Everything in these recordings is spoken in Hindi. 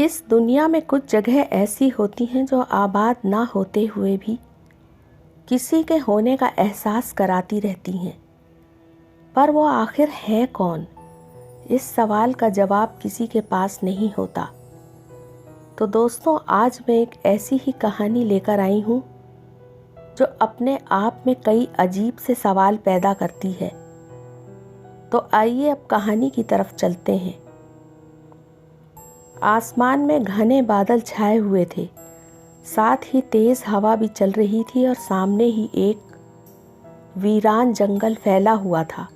इस दुनिया में कुछ जगह ऐसी होती हैं जो आबाद ना होते हुए भी किसी के होने का एहसास कराती रहती हैं। पर वो आखिर है कौन? इस सवाल का जवाब किसी के पास नहीं होता। तो दोस्तों, आज मैं एक ऐसी ही कहानी लेकर आई हूँ जो अपने आप में कई अजीब से सवाल पैदा करती है। तो आइए अब कहानी की तरफ चलते हैं। आसमान में घने बादल छाए हुए थे, साथ ही तेज हवा भी चल रही थी और सामने ही एक वीरान जंगल फैला हुआ था।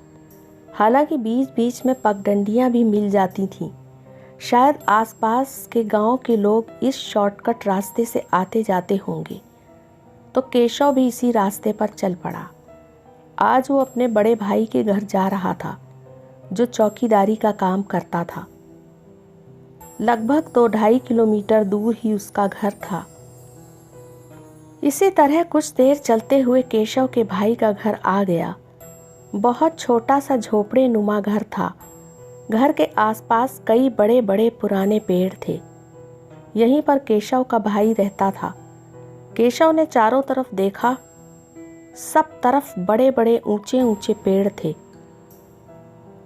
हालांकि बीच बीच में पगडंडियां भी मिल जाती थीं। शायद आसपास के गांव के लोग इस शॉर्टकट रास्ते से आते जाते होंगे। तो केशव भी इसी रास्ते पर चल पड़ा। आज वो अपने बड़े भाई के घर जा रहा था, जो चौकीदारी का काम करता था। लगभग 2-2.5 किलोमीटर दूर ही उसका घर था। इसी तरह कुछ देर चलते हुए केशव के भाई का घर आ गया। बहुत छोटा सा झोपड़े नुमा घर था। घर के आसपास कई बड़े बड़े पुराने पेड़ थे। यहीं पर केशव का भाई रहता था। केशव ने चारों तरफ देखा। सब तरफ बड़े बड़े ऊंचे ऊंचे पेड़ थे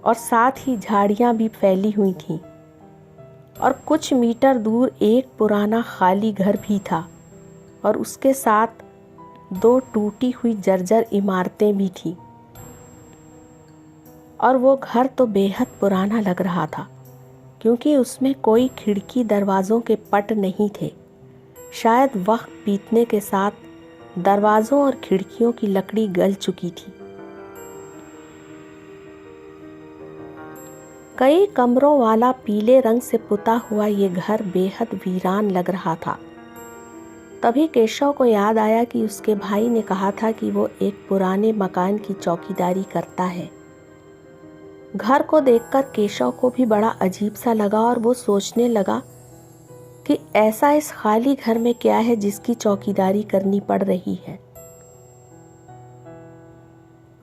और साथ ही झाड़ियां भी फैली हुई थीं। और कुछ मीटर दूर एक पुराना खाली घर भी था और उसके साथ 2 टूटी हुई जर्जर इमारतें भी थीं। और वो घर तो बेहद पुराना लग रहा था, क्योंकि उसमें कोई खिड़की दरवाज़ों के पट नहीं थे। शायद वक्त बीतने के साथ दरवाज़ों और खिड़कियों की लकड़ी गल चुकी थी। कई कमरों वाला पीले रंग से पुता हुआ ये घर बेहद वीरान लग रहा था। तभी केशव को याद आया कि उसके भाई ने कहा था कि वो एक पुराने मकान की चौकीदारी करता है। घर को देखकर केशव को भी बड़ा अजीब सा लगा और वो सोचने लगा कि ऐसा इस खाली घर में क्या है जिसकी चौकीदारी करनी पड़ रही है।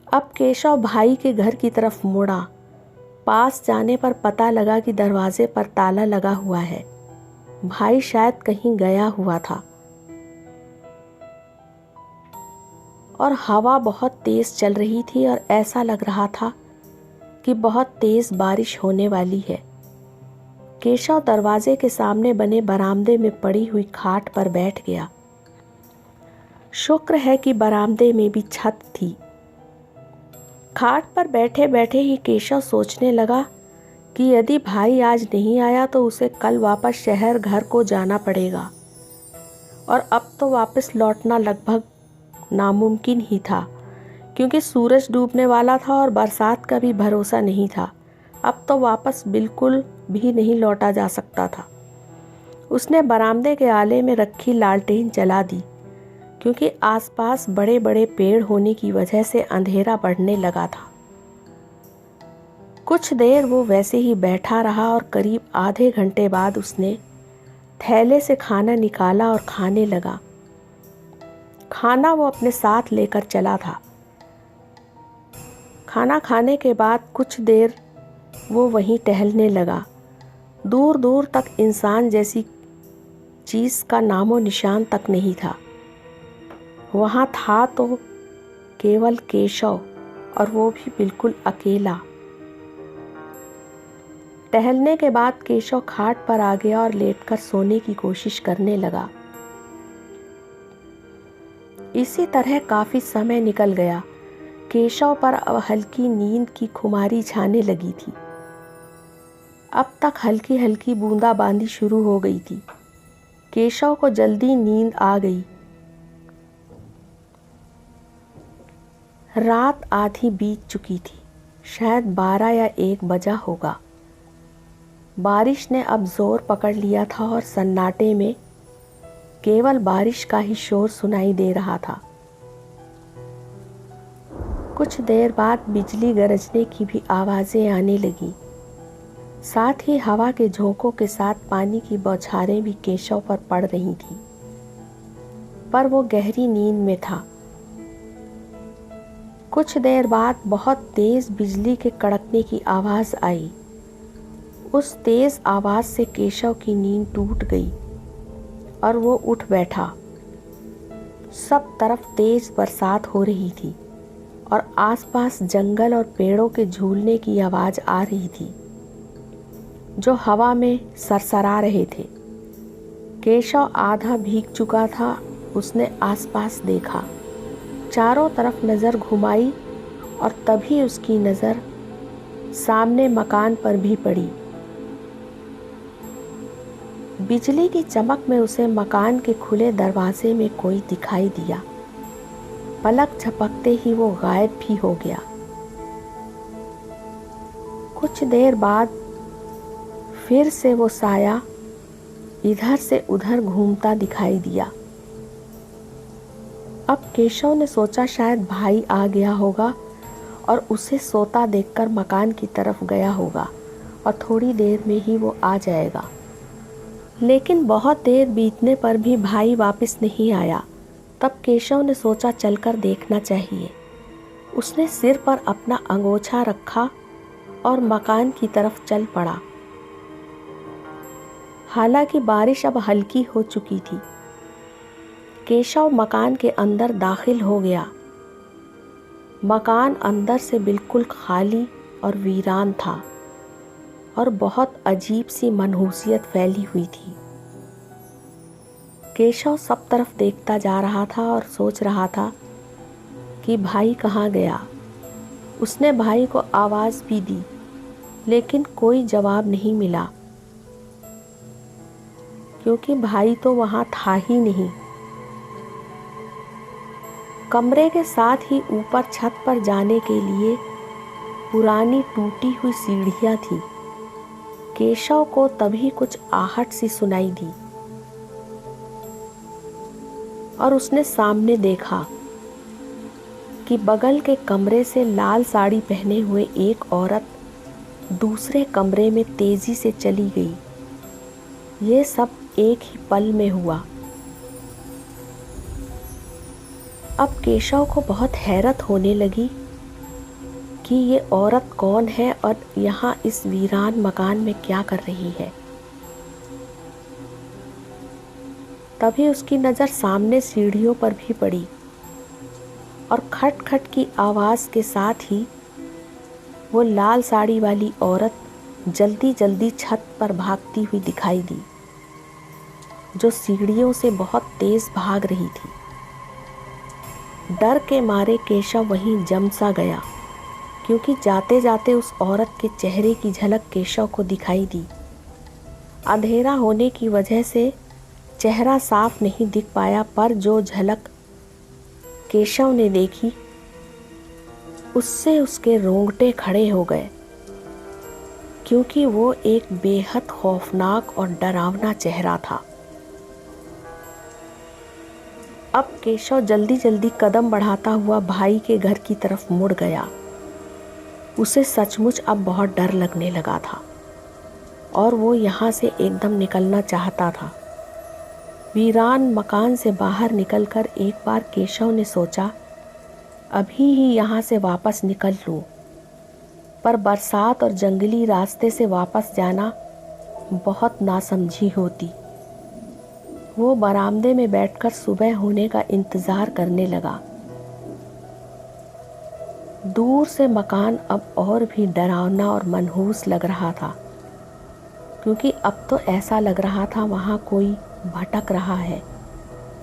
अब केशव भाई के घर की तरफ मुड़ा। पास जाने पर पता लगा कि दरवाजे पर ताला लगा हुआ है। भाई शायद कहीं गया हुआ था और हवा बहुत तेज चल रही थी और ऐसा लग रहा था कि बहुत तेज बारिश होने वाली है। केशव दरवाजे के सामने बने बरामदे में पड़ी हुई खाट पर बैठ गया। शुक्र है कि बरामदे में भी छत थी। खाट पर बैठे बैठे ही केशव सोचने लगा कि यदि भाई आज नहीं आया तो उसे कल वापस शहर घर को जाना पड़ेगा और अब तो वापस लौटना लगभग नामुमकिन ही था, क्योंकि सूरज डूबने वाला था और बरसात का भी भरोसा नहीं था। अब तो वापस बिल्कुल भी नहीं लौटा जा सकता था। उसने बरामदे के आले में रखी लालटेन जला दी, क्योंकि आसपास बड़े बड़े पेड़ होने की वजह से अंधेरा बढ़ने लगा था। कुछ देर वो वैसे ही बैठा रहा और करीब आधे घंटे बाद उसने थैले से खाना निकाला और खाने लगा। खाना वो अपने साथ लेकर चला था। खाना खाने के बाद कुछ देर वो वहीं टहलने लगा। दूर दूर तक इंसान जैसी चीज़ का नामो निशान तक नहीं था। वहाँ था तो केवल केशव, और वो भी बिल्कुल अकेला। टहलने के बाद केशव खाट पर आ गया और लेटकर सोने की कोशिश करने लगा। इसी तरह काफी समय निकल गया। केशव पर अब हल्की नींद की खुमारी छाने लगी थी। अब तक हल्की हल्की बूंदाबांदी शुरू हो गई थी। केशव को जल्दी नींद आ गई। रात आधी बीत चुकी थी। शायद 12 या 1 बजा होगा। बारिश ने अब जोर पकड़ लिया था और सन्नाटे में केवल बारिश का ही शोर सुनाई दे रहा था। कुछ देर बाद बिजली गरजने की भी आवाज़ें आने लगीं। साथ ही हवा के झोंकों के साथ पानी की बौछारें भी केशव पर पड़ रही थीं। पर वो गहरी नींद में था। कुछ देर बाद बहुत तेज बिजली के कड़कने की आवाज़ आई। उस तेज आवाज से केशव की नींद टूट गई और वो उठ बैठा। सब तरफ तेज बरसात हो रही थी और आसपास जंगल और पेड़ों के झूलने की आवाज आ रही थी जो हवा में सरसरा रहे थे। केशव आधा भीग चुका था। उसने आसपास देखा, चारों तरफ नज़र घुमाई और तभी उसकी नज़र सामने मकान पर भी पड़ी। बिजली की चमक में उसे मकान के खुले दरवाजे में कोई दिखाई दिया। पलक झपकते ही वो गायब भी हो गया। कुछ देर बाद फिर से वो साया इधर से उधर घूमता दिखाई दिया। अब केशव ने सोचा शायद भाई आ गया होगा और उसे सोता देखकर मकान की तरफ गया होगा और थोड़ी देर में ही वो आ जाएगा। लेकिन बहुत देर बीतने पर भी भाई वापस नहीं आया। तब केशव ने सोचा चलकर देखना चाहिए। उसने सिर पर अपना अंगोछा रखा और मकान की तरफ चल पड़ा। हालांकि बारिश अब हल्की हो चुकी थी। केशव मकान के अंदर दाखिल हो गया। मकान अंदर से बिल्कुल खाली और वीरान था और बहुत अजीब सी मनहूसियत फैली हुई थी। केशव सब तरफ देखता जा रहा था और सोच रहा था कि भाई कहाँ गया। उसने भाई को आवाज़ भी दी लेकिन कोई जवाब नहीं मिला, क्योंकि भाई तो वहाँ था ही नहीं। कमरे के साथ ही ऊपर छत पर जाने के लिए पुरानी टूटी हुई सीढ़ियाँ थीं। केशव को तभी कुछ आहट सी सुनाई दी और उसने सामने देखा कि बगल के कमरे से लाल साड़ी पहने हुए एक औरत दूसरे कमरे में तेजी से चली गई। ये सब एक ही पल में हुआ। अब केशव को बहुत हैरत होने लगी कि ये औरत कौन है और यहाँ इस वीरान मकान में क्या कर रही है। तभी उसकी नज़र सामने सीढ़ियों पर भी पड़ी और खट खट की आवाज़ के साथ ही वो लाल साड़ी वाली औरत जल्दी जल्दी छत पर भागती हुई दिखाई दी, जो सीढ़ियों से बहुत तेज भाग रही थी। डर के मारे केशव वहीं जम सा गया, क्योंकि जाते जाते उस औरत के चेहरे की झलक केशव को दिखाई दी। अंधेरा होने की वजह से चेहरा साफ नहीं दिख पाया, पर जो झलक केशव ने देखी उससे उसके रोंगटे खड़े हो गए, क्योंकि वो एक बेहद खौफनाक और डरावना चेहरा था। अब केशव जल्दी जल्दी कदम बढ़ाता हुआ भाई के घर की तरफ मुड़ गया। उसे सचमुच अब बहुत डर लगने लगा था और वो यहाँ से एकदम निकलना चाहता था। वीरान मकान से बाहर निकलकर एक बार केशव ने सोचा अभी ही यहाँ से वापस निकल लूँ, पर बरसात और जंगली रास्ते से वापस जाना बहुत नासमझी होती। वो बरामदे में बैठकर सुबह होने का इंतज़ार करने लगा। दूर से मकान अब और भी डरावना और मनहूस लग रहा था, क्योंकि अब तो ऐसा लग रहा था वहाँ कोई भटक रहा है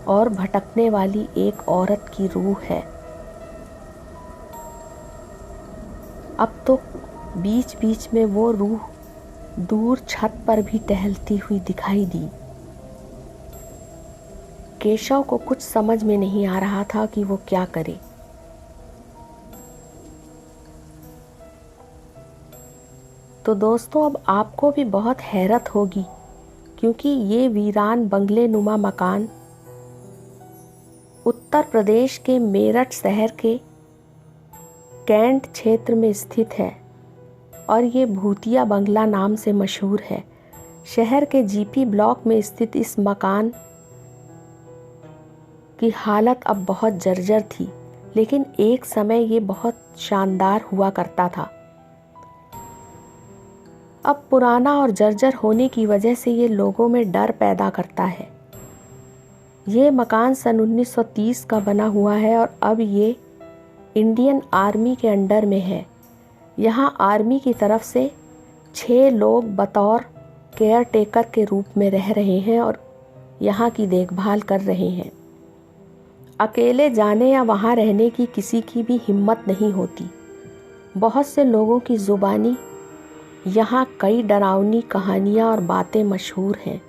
और भटकने वाली एक औरत की रूह है। अब तो बीच बीच में वो रूह दूर छत पर भी टहलती हुई दिखाई दी। केशव को कुछ समझ में नहीं आ रहा था कि वो क्या करे। तो दोस्तों, अब आपको भी बहुत हैरत होगी, क्योंकि ये वीरान बंगले नुमा मकान उत्तर प्रदेश के मेरठ शहर के कैंट क्षेत्र में स्थित है और ये भूतिया बंगला नाम से मशहूर है। शहर के जीपी ब्लॉक में स्थित इस मकान की हालत अब बहुत जर्जर थी, लेकिन एक समय ये बहुत शानदार हुआ करता था। अब पुराना और जर्जर होने की वजह से ये लोगों में डर पैदा करता है। ये मकान सन 1930 का बना हुआ है और अब ये इंडियन आर्मी के अंडर में है। यहाँ आर्मी की तरफ से 6 लोग बतौर केयर टेकर के रूप में रह रहे हैं और यहाँ की देखभाल कर रहे हैं। अकेले जाने या वहाँ रहने की किसी की भी हिम्मत नहीं होती। बहुत से लोगों की ज़ुबानी यहाँ कई डरावनी कहानियाँ और बातें मशहूर हैं।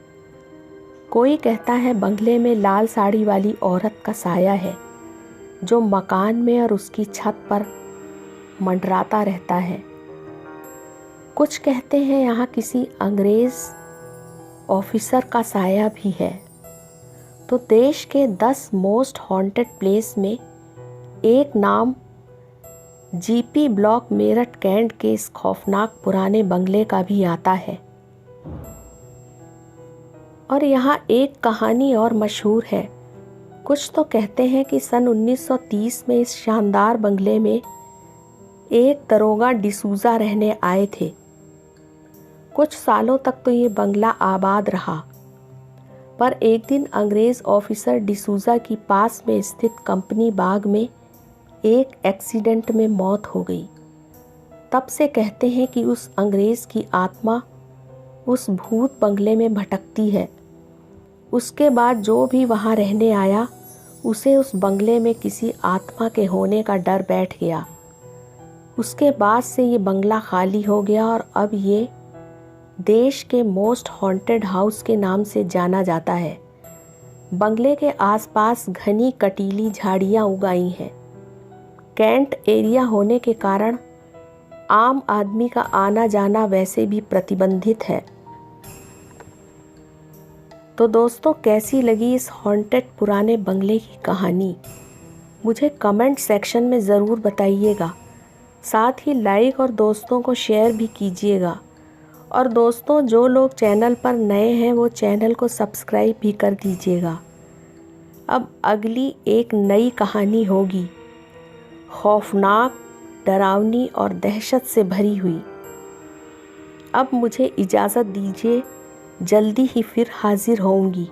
कोई कहता है बंगले में लाल साड़ी वाली औरत का साया है जो मकान में और उसकी छत पर मंडराता रहता है। कुछ कहते हैं यहाँ किसी अंग्रेज़ ऑफिसर का साया भी है। तो देश के 10 मोस्ट हॉन्टेड प्लेस में एक नाम जीपी ब्लॉक मेरठ कैंट के इस खौफनाक पुराने बंगले का भी आता है। और यहाँ एक कहानी और मशहूर है। कुछ तो कहते हैं कि सन 1930 में इस शानदार बंगले में एक दरोगा डिसूजा रहने आए थे। कुछ सालों तक तो ये बंगला आबाद रहा, पर एक दिन अंग्रेज़ ऑफिसर डिसूजा की पास में स्थित कंपनी बाग में एक एक्सीडेंट में मौत हो गई। तब से कहते हैं कि उस अंग्रेज़ की आत्मा उस भूत बंगले में भटकती है। उसके बाद जो भी वहाँ रहने आया उसे उस बंगले में किसी आत्मा के होने का डर बैठ गया। उसके बाद से ये बंगला खाली हो गया और अब ये देश के मोस्ट हॉन्टेड हाउस के नाम से जाना जाता है। बंगले के आसपास घनी कटीली झाड़ियाँ उगाई हैं। कैंट एरिया होने के कारण आम आदमी का आना जाना वैसे भी प्रतिबंधित है। तो दोस्तों, कैसी लगी इस हॉन्टेड पुराने बंगले की कहानी? मुझे कमेंट सेक्शन में ज़रूर बताइएगा। साथ ही लाइक और दोस्तों को शेयर भी कीजिएगा। और दोस्तों, जो लोग चैनल पर नए हैं वो चैनल को सब्सक्राइब भी कर दीजिएगा। अब अगली एक नई कहानी होगी, खौफनाक, डरावनी और दहशत से भरी हुई। अब मुझे इजाज़त दीजिए, जल्दी ही फिर हाजिर होऊंगी।